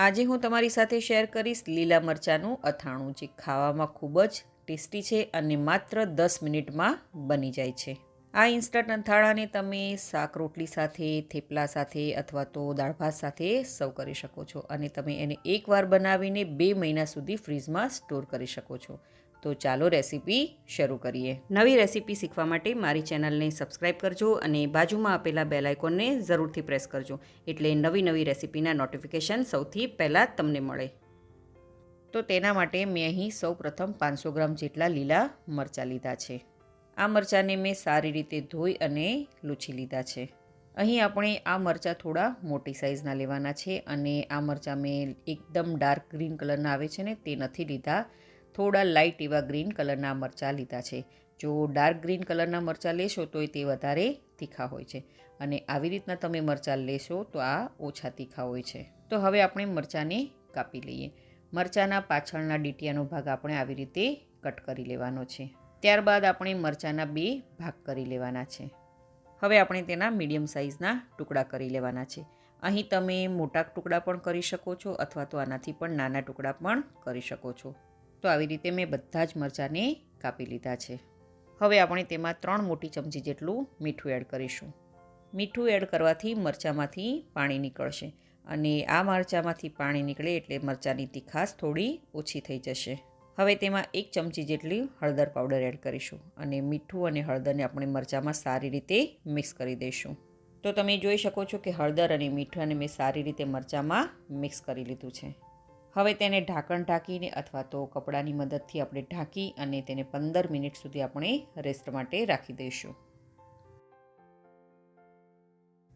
આજે હું તમારી સાથે શેર કરીશ લીલા મરચાંનું અથાણું, જે ખાવામાં ખૂબ જ ટેસ્ટી છે અને માત્ર 10 મિનિટમાં બની જાય છે. આ ઇન્સ્ટન્ટ અથાણાને તમે શાક રોટલી સાથે, થેપલા સાથે અથવા તો દાળ ભાત સાથે સર્વ કરી શકો છો અને તમે એને એકવાર બનાવીને 2 મહિના સુધી ફ્રીઝમાં સ્ટોર કરી શકો છો. તો ચાલો રેસીપી શરૂ કરીએ. નવી રેસીપી શીખવા માટે મારી ચેનલને સબસ્ક્રાઈબ કરજો અને બાજુમાં આપેલા બેલ આઇકોનને જરૂરથી પ્રેસ કરજો, એટલે નવી રેસીપીના નોટિફિકેશન સૌથી પહેલાં તમને મળે. તો તેના માટે મેં અહીં સૌપ્રથમ 500 ગ્રામ જેટલા લીલા મરચાં લીધા છે. આ મરચાંને મેં સારી રીતે ધોઈ અને લૂછી લીધા છે. અહીં આપણે આ મરચાં થોડા મોટી સાઇઝના લેવાના છે અને આ મરચાં મેં એકદમ ડાર્ક ગ્રીન કલરના આવે છે ને તે નથી લીધા. થોડા લાઇટ એવા ગ્રીન કલરના મરચાં લીધા છે. જો ડાર્ક ગ્રીન કલરના મરચાં લેશો તો તે વધારે તીખા હોય છે અને આવી રીતના તમે મરચાં લેશો તો આ ઓછા તીખા હોય છે. તો હવે આપણે મરચાંને કાપી લઈએ. મરચાંના પાછળના ડીટીયાનો ભાગ આપણે આવી રીતે કટ કરી લેવાનો છે. ત્યારબાદ આપણે મરચાંના 2 ભાગ કરી લેવાના છે. હવે આપણે તેના મીડિયમ સાઇઝના ટુકડા કરી લેવાના છે. અહીં તમે મોટા ટુકડા પણ કરી શકો છો અથવા તો આનાથી પણ નાના ટુકડા પણ કરી શકો છો. તો આવી રીતે મેં બધા જ મરચાંને કાપી લીધા છે. હવે આપણે તેમાં 3 મોટી ચમચી જેટલું મીઠું એડ કરીશું. મીઠું એડ કરવાથી મરચાંમાંથી પાણી નીકળશે અને આ મરચાંમાંથી પાણી નીકળે એટલે મરચાંની તીખાશ થોડી ઓછી થઈ જશે. હવે તેમાં 1 ચમચી જેટલી હળદર પાવડર એડ કરીશું અને મીઠું અને હળદરને આપણે મરચાંમાં સારી રીતે મિક્સ કરી દઈશું. તો તમે જોઈ શકો છો કે હળદર અને મીઠાને મેં સારી રીતે મરચાંમાં મિક્સ કરી લીધું છે. હવે તેને ઢાંકણ ઢાંકીને અથવા તો કપડાની મદદથી આપણે ઢાંકી અને તેને 15 મિનિટ સુધી આપણે રેસ્ટ માટે રાખી દઈશું.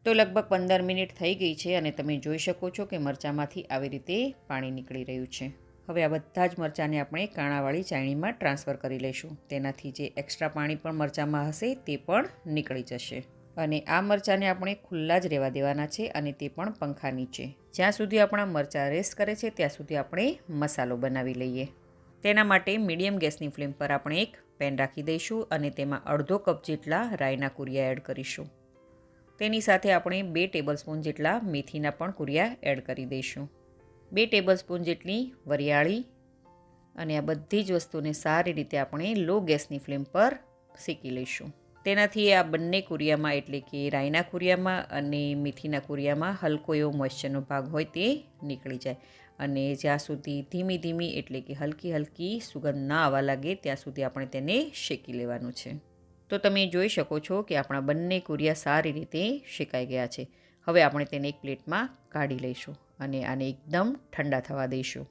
તો લગભગ 15 મિનિટ થઈ ગઈ છે અને તમે જોઈ શકો છો કે મરચાંમાંથી આવી રીતે પાણી નીકળી રહ્યું છે. હવે આ બધા જ મરચાંને આપણે કાણાવાળી ચાળણીમાં ટ્રાન્સફર કરી લઈશું. તેનાથી જે એક્સ્ટ્રા પાણી પણ મરચાંમાં હશે તે પણ નીકળી જશે. અને આ મરચાંને આપણે ખુલ્લા જ રહેવા દેવાના છે અને તે પણ પંખા નીચે. જ્યાં સુધી આપણા મરચાં રેસ્ટ કરે છે ત્યાં સુધી આપણે મસાલો બનાવી લઈએ. તેના માટે મીડિયમ ગેસની ફ્લેમ પર આપણે એક પેન રાખી દઈશું અને તેમાં અડધો કપ જેટલા રાઈના કુરિયા એડ કરીશું. તેની સાથે આપણે 2 ટેબલસ્પૂન જેટલા મેથીના પણ કુરિયા એડ કરી દઈશું. 2 ટેબલસ્પૂન જેટલી વરિયાળી અને આ બધી જ વસ્તુને સારી રીતે આપણે લો ગેસની ફ્લેમ પર શેકી લઈશું. તેનાથી આ બંને કુરિયામાં એટલે કે રાઈના કુરિયામાં અને મેથીના કુરિયામાં હલકો એવો મોઇશ્ચરનો ભાગ હોય તે નીકળી જાય અને જ્યાં સુધી ધીમી એટલે કે હલકી સુગંધ ના આવવા લાગે ત્યાં સુધી આપણે તેને શેકી લેવાનું છે. તો તમે જોઈ શકો છો કે આપણા બંને કુરિયા સારી રીતે શેકાઈ ગયા છે. હવે આપણે તેને એક પ્લેટમાં કાઢી લઈશું અને આને એકદમ ઠંડા થવા દઈશું.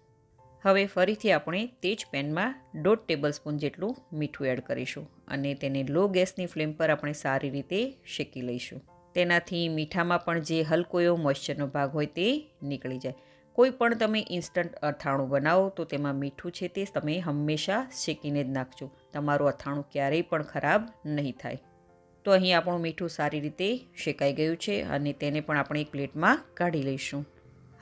હવે ફરીથી આપણે તે જ પેનમાં 1.5 ટેબલસ્પૂન જેટલું મીઠું એડ કરીશું અને તેને લો ગેસની ફ્લેમ પર આપણે સારી રીતે શેકી લઈશું. તેનાથી મીઠામાં પણ જે હલકો એવો મોઇશ્ચરનો ભાગ હોય તે નીકળી જાય. કોઈ પણ તમે ઇન્સ્ટન્ટ અથાણું બનાવો તો તેમાં મીઠું છે તે તમે હંમેશા શેકીને જ નાખજો. તમારું અથાણું ક્યારેય પણ ખરાબ નહીં થાય. તો અહીં આપણું મીઠું સારી રીતે શેકાઈ ગયું છે અને તેને પણ આપણે એક પ્લેટમાં કાઢી લઈશું.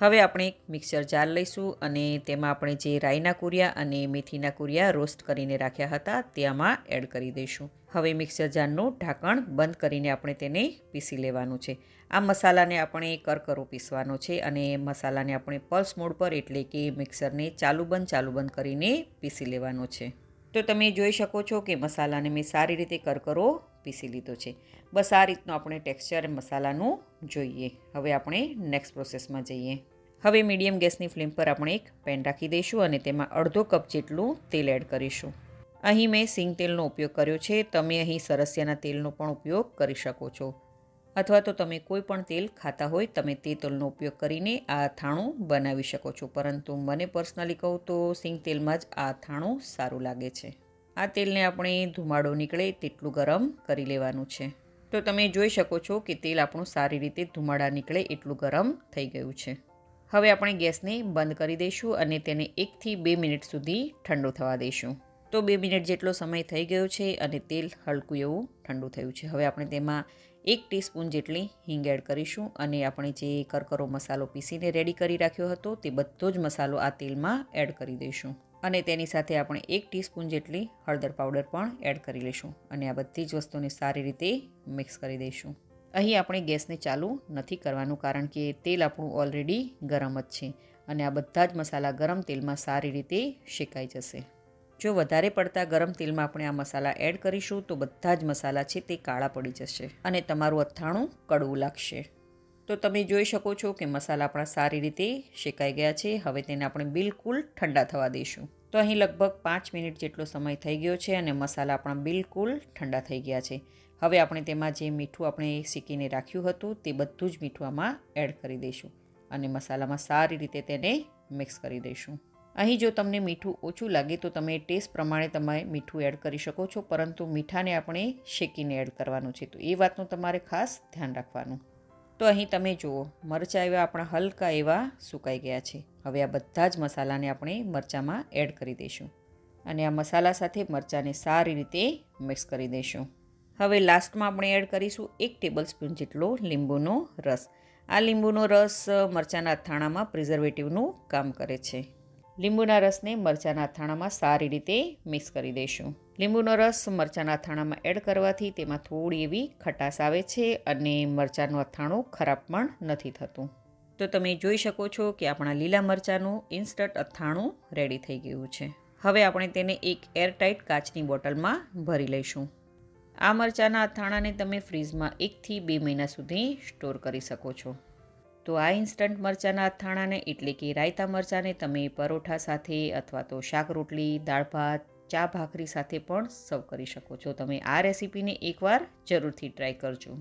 હવે આપણે એક મિક્સર જાર લઈશું અને તેમાં આપણે જે રાઈના કુરિયા અને મેથીના કુરિયા રોસ્ટ કરીને રાખ્યા હતા તે આમાં એડ કરી દઈશું. હવે મિક્સર જારનું ઢાંકણ બંધ કરીને આપણે તેને પીસી લેવાનું છે. આ મસાલાને આપણે કરકરો પીસવાનો છે અને મસાલાને આપણે પલ્સ મોડ પર એટલે કે મિક્સરને ચાલુ બંધ કરીને પીસી લેવાનો છે. તો તમે જોઈ શકો છો કે મસાલાને મેં સારી રીતે કરકરો પીસી લીધો છે. બસ આ રીતનું આપણે ટેક્સચર મસાલાનું જોઈએ. હવે આપણે નેક્સ્ટ પ્રોસેસમાં જઈએ. હવે મીડિયમ ગેસની ફ્લેમ પર આપણે એક પેન રાખી દઈશું અને તેમાં અડધો કપ જેટલું તેલ એડ કરીશું. અહીં મેં સિંગ તેલનો ઉપયોગ કર્યો છે. તમે અહીં સરસિયાના તેલનો પણ ઉપયોગ કરી શકો છો અથવા તો તમે કોઈ પણ તેલ ખાતા હોય તમે તે તેલનો ઉપયોગ કરીને આ અથાણું બનાવી શકો છો. પરંતુ મને પર્સનલી કહું તો સિંગ તેલમાં જ આ અથાણું સારું લાગે છે. આ તેલને આપણે ધુમાડો નીકળે તેટલું ગરમ કરી લેવાનું છે. તો તમે જોઈ શકો છો કે તેલ આપણું સારી રીતે ધુમાડા નીકળે એટલું ગરમ થઈ ગયું છે. હવે આપણે ગેસને બંધ કરી દઈશું અને તેને 1 થી 2 મિનિટ સુધી ઠંડુ થવા દઈશું. તો 2 મિનિટ જેટલો સમય થઈ ગયો છે અને તેલ હલકું એવું ઠંડુ થયું છે. હવે આપણે તેમાં 1 ટીસ્પૂન જેટલી હિંગ એડ કરીશું અને આપણે જે કરકરો મસાલો પીસીને રેડી કરી રાખ્યો હતો તે બધો જ મસાલો આ તેલમાં એડ કરી દઈશું અને તેની સાથે આપણે 1 ટીસ્પૂન જેટલી હળદર પાવડર પણ એડ કરી લઈશું અને આ બધી જ વસ્તુને સારી રીતે મિક્સ કરી દઈશું. અહીં આપણે ગેસને ચાલુ નથી કરવાનું કારણ કે તેલ આપણું ઓલરેડી ગરમ જ છે અને આ બધા જ મસાલા ગરમ તેલમાં સારી રીતે શેકાઈ જશે. જો વધારે પડતા ગરમ તેલમાં આપણે આ મસાલા એડ કરીશું તો બધા જ મસાલા છે તે કાળા પડી જશે અને તમારું અથાણું કડવું લાગશે. તો તમે જોઈ શકો છો કે મસાલા આપણા સારી રીતે શેકાઈ ગયા છે. હવે તેને આપણે બિલકુલ ઠંડા થવા દઈશું. તો અહીં લગભગ 5 મિનિટ જેટલો સમય થઈ ગયો છે અને મસાલા આપણા બિલકુલ ઠંડા થઈ ગયા છે. હવે આપણે તેમાં જે મીઠું આપણે શેકીને રાખ્યું હતું તે બધું જ મીઠું આમાં એડ કરી દઈશું અને મસાલામાં સારી રીતે તેને મિક્સ કરી દઈશું. અહીં જો તમને મીઠું ઓછું લાગે તો તમે ટેસ્ટ પ્રમાણે તમે મીઠું એડ કરી શકો છો, પરંતુ મીઠાને આપણે શેકીને એડ કરવાનું છે, તો એ વાતનું તમારે ખાસ ધ્યાન રાખવાનું. તો અહીં તમે જુઓ મરચાં એવા આપણા હલકા એવા સુકાઈ ગયા છે. હવે આ બધા જ મસાલાને આપણે મરચાંમાં એડ કરી દઈશું અને આ મસાલા સાથે મરચાંને સારી રીતે મિક્સ કરી દઈશું. હવે લાસ્ટમાં આપણે એડ કરીશું 1 ટેબલ સ્પૂન જેટલો લીંબુનો રસ. આ લીંબુનો રસ મરચાંના અથાણામાં પ્રિઝર્વેટિવનું કામ કરે છે. લીંબુના રસને મરચાંના અથાણામાં સારી રીતે મિક્સ કરી દઈશું. લીંબુનો રસ મરચાંના અથાણામાં એડ કરવાથી તેમાં થોડી એવી ખટાશ આવે છે અને મરચાંનું અથાણું ખરાબ પણ નથી થતું. તો તમે જોઈ શકો છો કે આપણા લીલા મરચાંનું ઇન્સ્ટન્ટ અથાણું રેડી થઈ ગયું છે. હવે આપણે તેને એક એરટાઇટ કાચની બોટલમાં ભરી લઈશું. આ મરચાંના અથાણાને તમે ફ્રીઝમાં 1 થી 2 મહિના સુધી સ્ટોર કરી શકો છો. તો આ ઇન્સ્ટન્ટ મરચાંના અથાણાને એટલે કે રાયતા મરચાંને તમે પરોઠા સાથે અથવા તો શાક રોટલી, દાળ ભાત, ચા ભાખરી સાથે પણ સર્વ કરી શકો છો. તમે આ રેસીપીને એકવાર જરૂરથી ટ્રાય કરજો.